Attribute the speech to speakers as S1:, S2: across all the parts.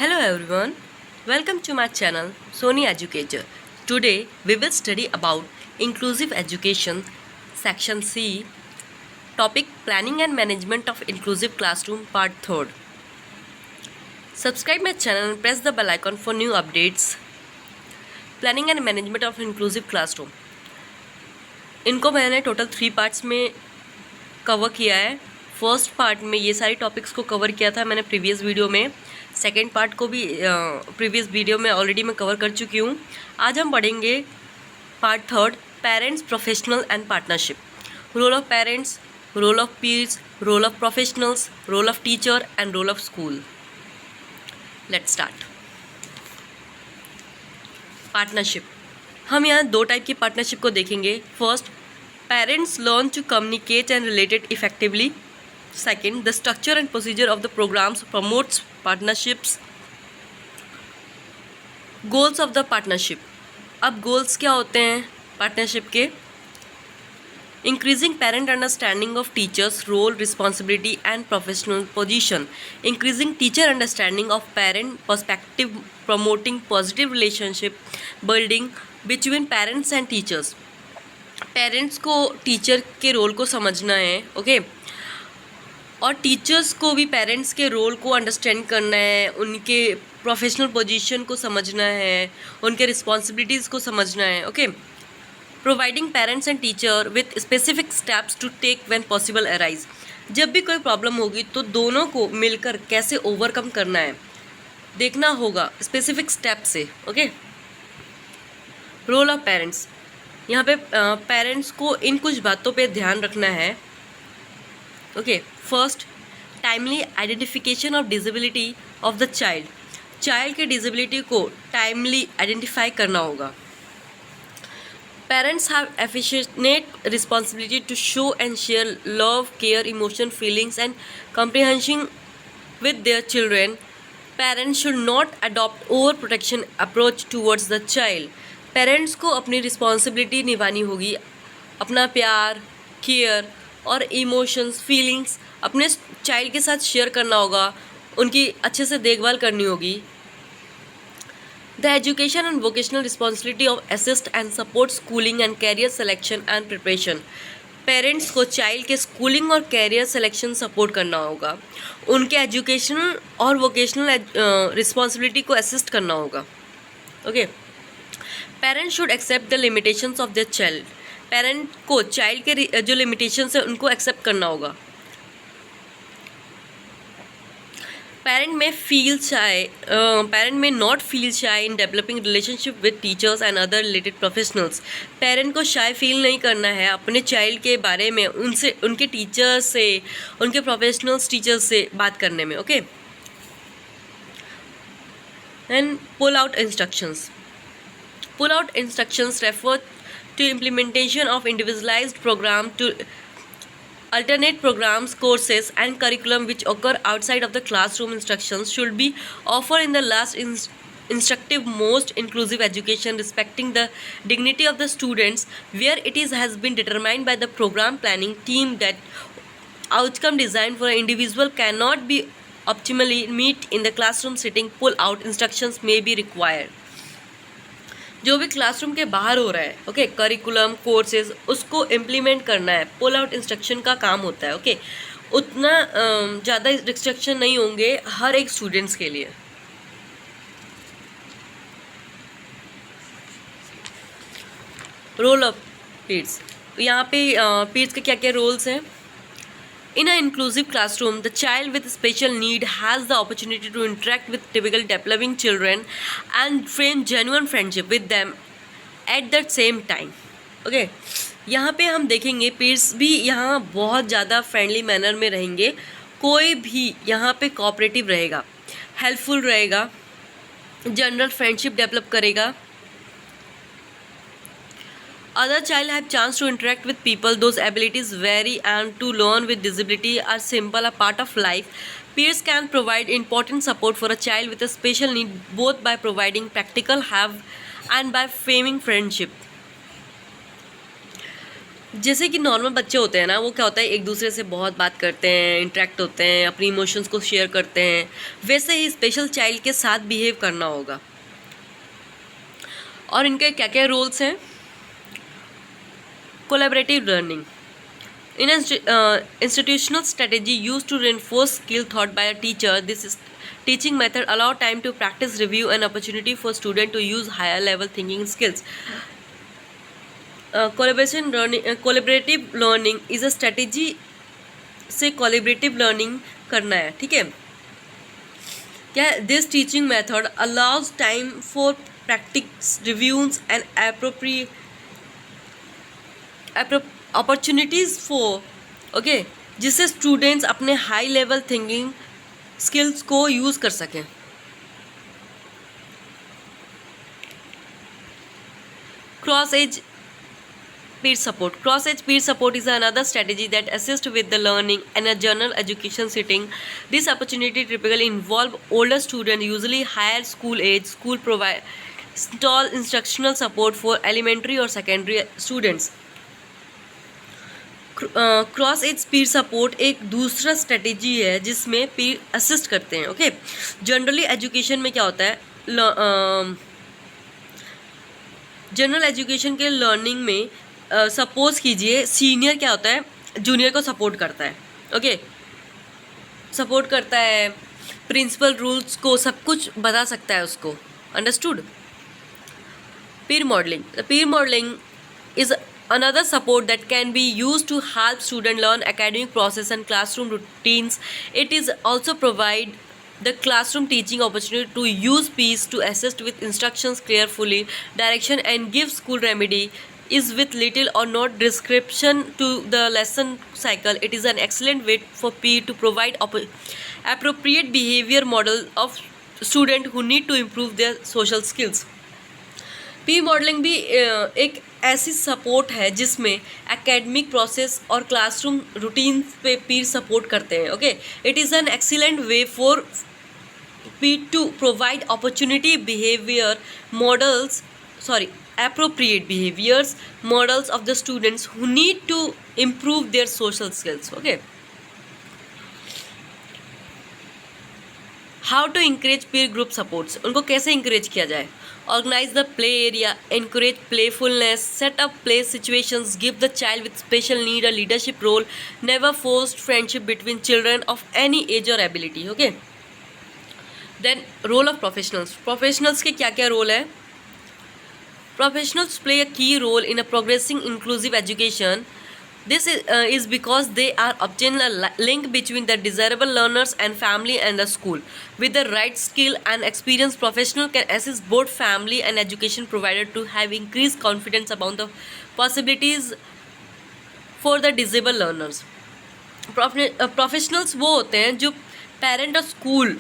S1: Hello everyone, welcome to my channel Sony Educator. Today we will study about inclusive education, section C, topic planning and management of inclusive classroom part 3rd. Subscribe my channel and press the bell icon for new updates. Planning and management of inclusive classroom. इनको मैंने total 3 parts में cover किया है. First part में ये सारी topics को cover किया था मैंने प्रीवियस वीडियो में. सेकेंड पार्ट को भी प्रीवियस वीडियो में ऑलरेडी मैं कवर कर चुकी हूँ. आज हम पढ़ेंगे part 3rd, parents, professional and partnership. Role of parents, role of peers, role of professionals, role of teacher and role of school. Let's start. Partnership. हम यहाँ 2 टाइप की पार्टनरशिप को देखेंगे. First, parents learn to communicate and related effectively. Second, the structure and procedure of the programs promotes partnerships. Goals of the partnership. अब goals क्या होते हैं partnership के? Increasing parent understanding of teachers' role, responsibility and professional position. Increasing teacher understanding of parent perspective, promoting positive relationship building between parents and teachers. Parents को teacher के role को समझना है, ओके और टीचर्स को भी पेरेंट्स के रोल को अंडरस्टैंड करना है, उनके प्रोफेशनल पोजीशन को समझना है, उनके रिस्पॉन्सिबिलिटीज़ को समझना है. Okay, providing parents and teacher with specific steps to take when possible arise. जब भी कोई प्रॉब्लम होगी तो दोनों को मिलकर कैसे ओवरकम करना है देखना होगा स्पेसिफिक स्टेप से. Okay, role of parents. यहाँ पे पेरेंट्स को इन कुछ बातों पे ध्यान रखना है. Okay, first, timely identification of disability of the child. Child के डिसेबिलिटी को टाइमली आइडेंटिफाई करना होगा. Parents have efficient responsibility to show and share love, care, emotion, feelings and comprehension with their children. Parents should not adopt over protection approach towards the child. Parents को अपनी responsibility निभानी होगी, अपना प्यार, care और emotions, feelings अपने child के साथ शेयर करना होगा, उनकी अच्छे से देखभाल करनी होगी. The education and vocational responsibility of assist and support schooling and career selection and preparation. Parents को चाइल्ड के स्कूलिंग और कैरियर सिलेक्शन सपोर्ट करना होगा, उनके एजुकेशनल और वोकेशनल रिस्पॉन्सिबिलिटी को असिस्ट करना होगा. Okay, parents should accept the limitations of their child. Parent को चाइल्ड के जो लिमिटेशंस है उनको एक्सेप्ट करना होगा. पेरेंट में not feel shy in developing relationship with teachers and other related professionals. Parent को शाय फील नहीं करना है अपने चाइल्ड के बारे में, उनसे, उनके टीचर्स से, उनके प्रोफेशनल्स टीचर्स से बात करने में. Okay, and pull out instructions. Pull out instructions refer to implementation of individualized program to alternate programs, courses and curriculum which occur outside of the classroom. Instructions should be offered in the last instructive most inclusive education respecting the dignity of the students, where it has been determined by the program planning team that outcome designed for an individual cannot be optimally met in the classroom setting. Pull out instructions may be required. जो भी classroom के बाहर हो रहा है, okay, curriculum, courses, उसको implement करना है, पुल आउट इंस्ट्रक्शन का काम होता है. ओके, उतना ज़्यादा रिस्ट्रिक्शन नहीं होंगे हर एक स्टूडेंट्स के लिए. Role of peers. यहाँ पे पीयर्स के क्या क्या रोल्स हैं. In an inclusive classroom, the child with special need has the opportunity to interact with typical developing children and form genuine friendship with them at the same time. Okay, यहाँ पे हम देखेंगे peers भी यहाँ बहुत ज़्यादा friendly manner में रहेंगे. कोई भी यहाँ पे कोऑपरेटिव रहेगा, हेल्पफुल रहेगा, जनरल फ्रेंडशिप डेवलप करेगा. Other child have chance to interact with people. Those abilities vary and to learn with disability are simple a part of life. Peers can provide important support for a child with a special need, both by providing practical help and by forming friendship. जैसे कि normal बच्चे होते हैं ना, वो क्या होता है, एक दूसरे से बहुत बात करते हैं, इंटरेक्ट होते हैं, अपनी इमोशंस को शेयर करते हैं, वैसे ही स्पेशल चाइल्ड के साथ बिहेव करना होगा। और इनके क्या क्या रोल्स हैं? Collaborative learning in an institutional strategy used to reinforce skill taught by a teacher. This is teaching method allow time to practice, review, and opportunity for student to use higher level thinking skills. Collaborative learning is a strategy से collaborative learning करना है, ठीक है क्या? This teaching method allows time for practice, reviews, and appropriate opportunities for okay, जिससे students अपने high level thinking skills को use कर सकें। Cross age peer support. Cross age peer support is another strategy that assists with the learning in a general education setting. This opportunity typically involve older students, usually higher school age. School provide install instructional support for elementary or secondary students. Cross age peer support एक दूसरा strategy है जिसमें पीर assist करते हैं। Okay, generally education में क्या होता है, जनरल एजुकेशन के लर्निंग में सपोज कीजिए सीनियर क्या होता है, जूनियर को सपोर्ट करता है। ओके, सपोर्ट करता है, प्रिंसिपल रूल्स को सब कुछ बता सकता है उसको। Understood? Pir modelling is another support that can be used to help students learn academic process and classroom routines. It is also provide the classroom teaching opportunity to use peers to assist with instructions carefully, direction, and give school remedy is with little or no description to the lesson cycle. It is an excellent way for peer to provide appropriate behavior model of student who need to improve their social skills. Peer modelling भी एक ऐसी support है जिसमें academic process और classroom routine पे peer support करते हैं। Okay, it is an excellent way for peer to provide opportunity behaviour models appropriate behaviors models of the students who need to improve their social skills. Okay, how to encourage peer group supports, उनको कैसे encourage किया जाए? Organise the play area, encourage playfulness, set up play situations, give the child with special need a leadership role, never forced friendship between children of any age or ability. Okay, then role of professionals के क्या क्या role है? Professionals play a key role in a progressing inclusive education. This is because they are obtaining a link between the desirable learners and family and the school. With the right skill and experience, professional can assist both family and education provider to have increased confidence about the possibilities for the disabled learners. Professionals वो होते हैं जो parent और school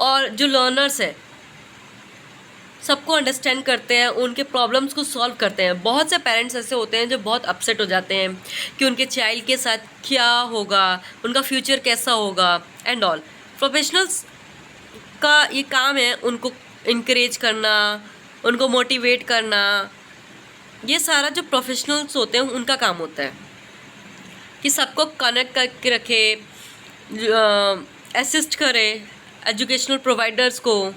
S1: और जो learners है सबको understand करते हैं, उनके प्रॉब्लम्स को सॉल्व करते हैं। बहुत से पेरेंट्स ऐसे होते हैं जो बहुत अपसेट हो जाते हैं कि उनके चाइल्ड के साथ क्या होगा, उनका फ्यूचर कैसा होगा एंड ऑल। प्रोफेशनल्स का ये काम है उनको इनकरेज करना, उनको मोटिवेट करना। ये सारा जो प्रोफेशनल्स होते हैं उनका काम होता है कि सबको कनेक्ट करके रखे, असिस्ट करे एजुकेशनल प्रोवाइडर्स को।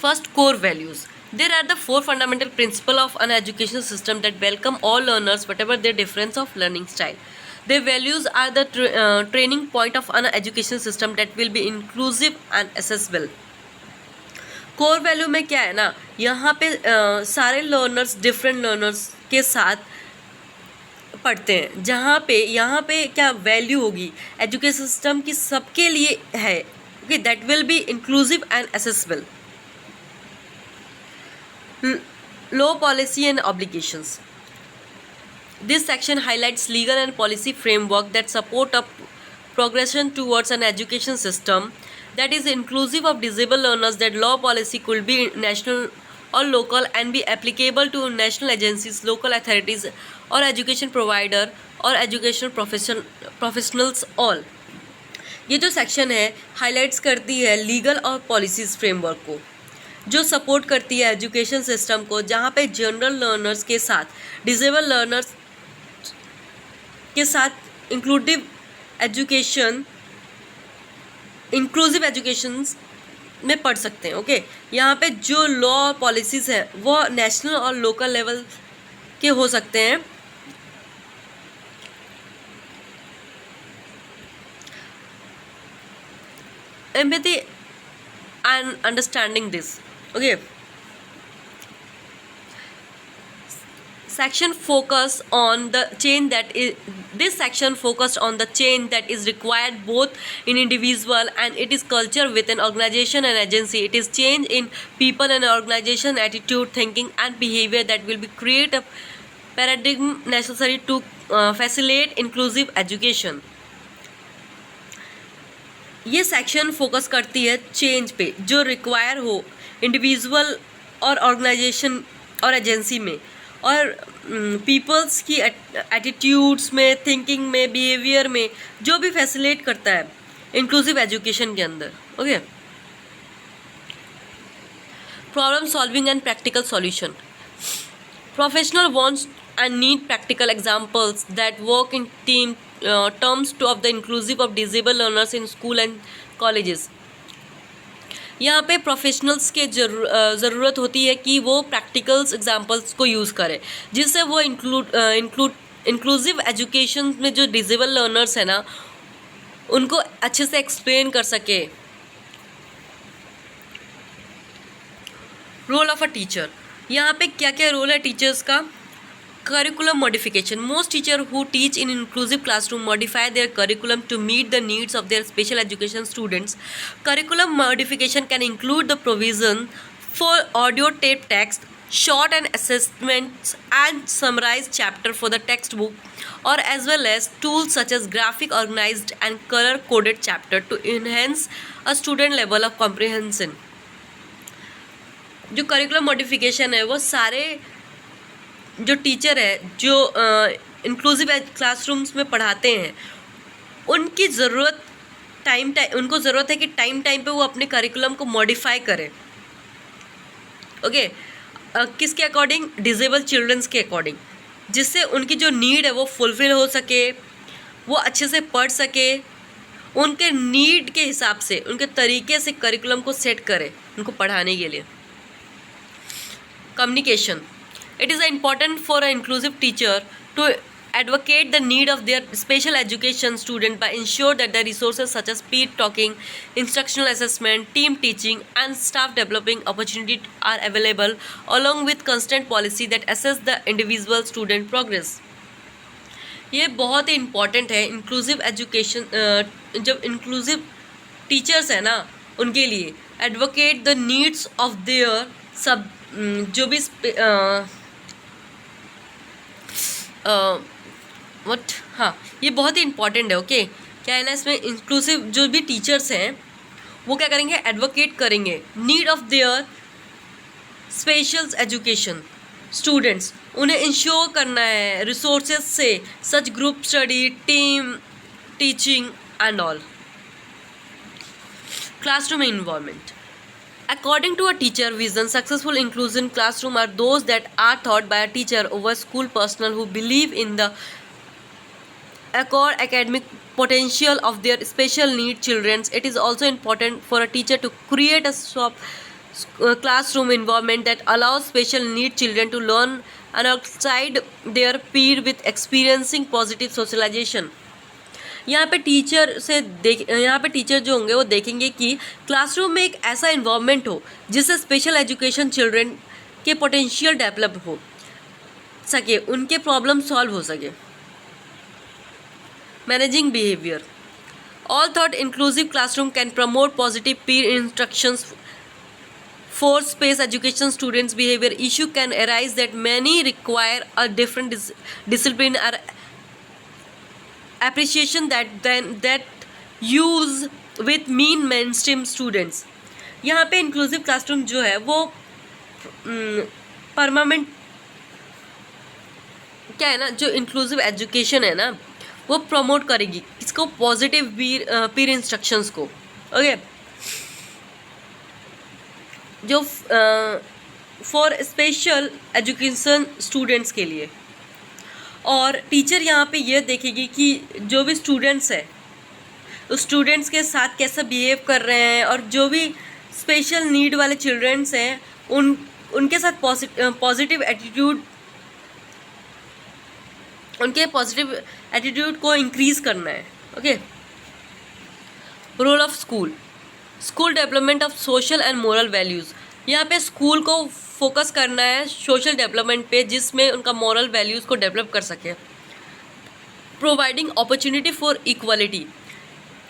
S1: First, core values. There are the 4 fundamental principles of an education system that welcome all learners whatever their difference of learning style. Their values are the training point of an education system that will be inclusive and accessible. Core value में क्या है ना, यहाँ पे सारे learners different learners के साथ पढ़ते हैं, जहाँ पे यहाँ पे क्या वैल्यू होगी एजुकेशन सिस्टम की सबके लिए है। Okay, that will be inclusive and accessible. Law, policy and obligations. This section highlights legal and policy framework that support a progression towards an education system that is inclusive of disabled learners. That law policy could be national or local and be applicable to national agencies, local authorities or education provider or educational professionals all. ये जो section है highlights करती है legal और policies framework को। जो support करती है एजुकेशन सिस्टम को, जहाँ पे जनरल लर्नर्स के साथ डिसेबल लर्नर्स के साथ इंक्लूसिव एजुकेशन में पढ़ सकते हैं। ओके, यहाँ पे जो लॉ और पॉलिसीज़ है वो नेशनल और लोकल लेवल के हो सकते हैं। Empathy and understanding this. Okay, section focus on the change that is this section focused on the change that is required both in individual and it is culture within organization and agency. It is change in people and organization attitude, thinking and behavior that will be create a paradigm necessary to facilitate inclusive education. ये section focus करती है change पे जो require हो individual और organisation और agency में, और पीपल्स की एटीट्यूड्स में, थिंकिंग में, बिहेवियर में, जो भी फैसिलिटेट करता है इंक्लूसिव एजुकेशन के अंदर। Okay, problem solving and practical solution. Professional wants and need practical examples that work in team terms of the inclusive of disabled learners in school and colleges. यहाँ पे professionals के ज़रूरत होती है कि वो प्रैक्टिकल्स एग्जांपल्स को यूज़ करें, जिससे वो इंक्लूसिव एजुकेशन में जो डिसेबल लर्नर्स है ना उनको अच्छे से एक्सप्लेन कर सके। रोल ऑफ अ टीचर, यहाँ पे क्या क्या रोल है टीचर्स का। Curriculum modification. Most teachers who teach in inclusive classroom modify their curriculum to meet the needs of their special education students. Curriculum modification can include the provision for audio tape text, short and assessments and summarized chapter for the textbook, or as well as tools such as graphic organized and color coded chapter to enhance a student level of comprehension. जो curriculum modification है वो सारे जो teacher है जो inclusive classrooms में पढ़ाते हैं उनकी ज़रूरत उनको ज़रूरत है कि टाइम पे वो अपने करिकुलम को मॉडिफाई करें। ओके, किसके अकॉर्डिंग? डिसेबल चिल्ड्रंस के अकॉर्डिंग, जिससे उनकी जो नीड है वो फुलफ़िल हो सके, वो अच्छे से पढ़ सके, उनके नीड के हिसाब से उनके तरीके से करिकुलम को सेट करें उनको पढ़ाने के लिए। Communication, it is important for an inclusive teacher to advocate the need of their special education student by ensure that the resources such as peer talking, instructional assessment, team teaching and staff developing opportunities are available along with constant policy that assess the individual student progress. ये बहुत ही important है inclusive education, जब inclusive teachers है ना उनके लिए advocate the needs of their सब जो भी हाँ ये बहुत ही इम्पॉर्टेंट है। ओके, क्या है ना इसमें इंक्लूसिव जो भी टीचर्स हैं वो क्या करेंगे? एडवोकेट करेंगे need of their special education students, उन्हें इंश्योर करना है रिसोर्सेज से such group study, team teaching and all. Classroom environment, according to a teacher vision, successful inclusion classroom are those that are taught by a teacher over school personnel who believe in the academic potential of their special need children. It is also important for a teacher to create a classroom environment that allows special need children to learn alongside their peer with experiencing positive socialization. यहाँ पे teacher जो होंगे वो देखेंगे कि classroom में एक ऐसा इन्वायरमेंट हो जिससे स्पेशल एजुकेशन चिल्ड्रन के पोटेंशियल डेवलप हो सके, उनके प्रॉब्लम सॉल्व हो सके। Managing behaviour, all thought inclusive classroom can promote positive Pir instructions for space education students behavior issue can arise that many require a different discipline or appreciation that use with mean mainstream students. यहाँ पे inclusive classroom जो है वो permanent क्या है ना, जो inclusive education है ना वो प्रमोट करेगी इसको पॉजिटिव पीर इंस्ट्रक्शंस को। ओके, जो फॉर स्पेशल एजुकेशन स्टूडेंट्स के लिए। और टीचर यहाँ पे ये देखेगी कि जो भी स्टूडेंट्स है उस स्टूडेंट्स के साथ कैसा बिहेव कर रहे हैं, और जो भी स्पेशल नीड वाले चिल्ड्रंस हैं उनके साथ पॉजिटिव एटीट्यूड को इंक्रीज करना है। Okay. Role of school development of social and moral values. यहाँ पे स्कूल को फोकस करना है सोशल डेवलपमेंट पे, जिसमें उनका मॉरल वैल्यूज़ को डेवलप कर सके। Providing opportunity for equality.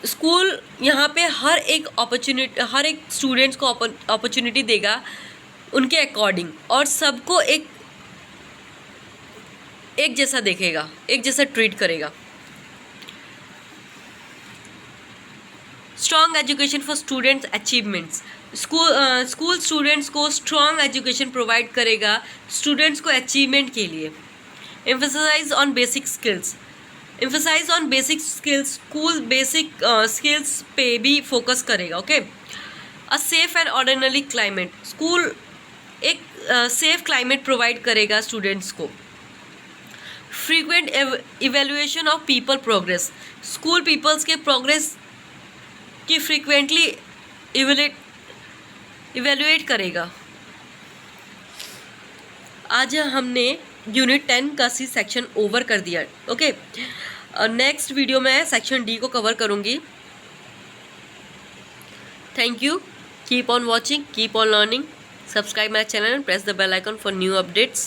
S1: School यहाँ पे हर एक स्टूडेंट्स को अपॉर्चुनिटी देगा उनके अकॉर्डिंग, और सबको एक जैसा देखेगा, एक जैसा ट्रीट करेगा। Strong education for students achievements. School students को स्ट्रॉन्ग एजुकेशन प्रोवाइड करेगा स्टूडेंट्स को अचीवमेंट के लिए। Emphasise on basic skills. School basic skills पे भी फोकस करेगा। Okay. A safe and ordinary climate. School एक सेफ क्लाइमेट प्रोवाइड करेगा स्टूडेंट्स को। Frequent evaluation of people progress. School peoples के प्रोग्रेस की फ्रीक्वेंटली इवेल्युएट करेगा। आज हमने यूनिट 10 का सी सेक्शन ओवर कर दिया। ओके। नेक्स्ट वीडियो में सेक्शन डी को कवर करूँगी। Thank you. Keep on watching, keep on learning. Subscribe my channel and press the bell icon for new updates.